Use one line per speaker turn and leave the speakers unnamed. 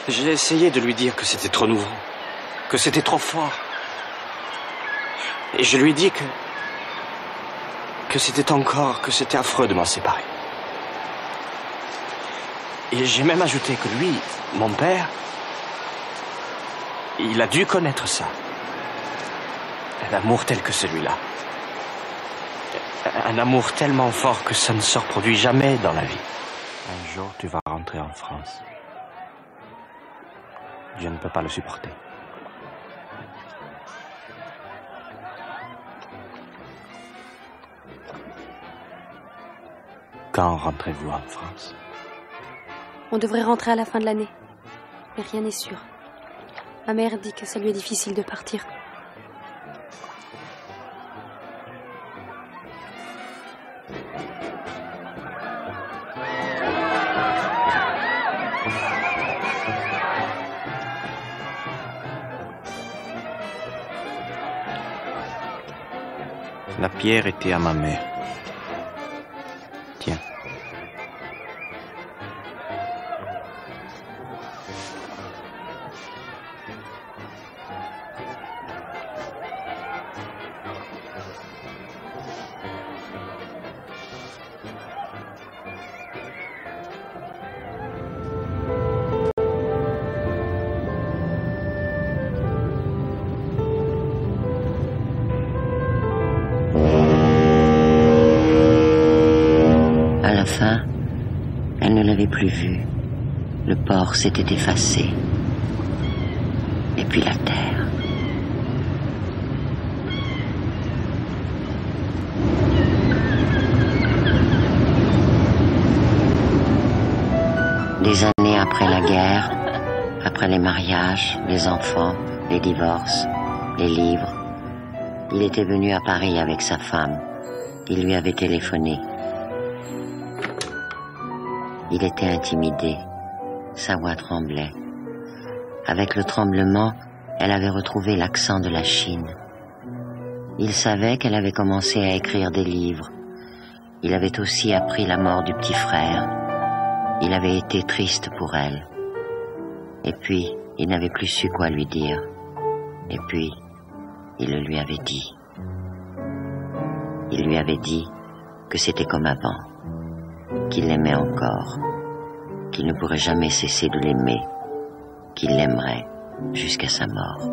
J'ai essayé de lui dire que c'était trop nouveau, que c'était trop fort. Et je lui ai dit que c'était affreux de m'en séparer. Et j'ai même ajouté que lui, mon père, il a dû connaître ça. Un amour tel que celui-là. Un amour tellement fort que ça ne se reproduit jamais dans la vie. Un jour, tu vas rentrer en France. Je ne peux pas le supporter. Quand rentrez-vous en France?
On devrait rentrer à la fin de l'année. Mais rien n'est sûr. Ma mère dit que ça lui est difficile de partir.
La pierre était à ma mère. Tiens.
À la fin, elle ne l'avait plus vu. Le port s'était effacé. Et puis la terre. Des années après la guerre, après les mariages, les enfants, les divorces, les livres, il était venu à Paris avec sa femme. Il lui avait téléphoné. Il était intimidé. Sa voix tremblait. Avec le tremblement, elle avait retrouvé l'accent de la Chine. Il savait qu'elle avait commencé à écrire des livres. Il avait aussi appris la mort du petit frère. Il avait été triste pour elle. Et puis, il n'avait plus su quoi lui dire. Et puis, il le lui avait dit. Il lui avait dit que c'était comme avant, qu'il l'aimait encore, qu'il ne pourrait jamais cesser de l'aimer, qu'il l'aimerait jusqu'à sa mort.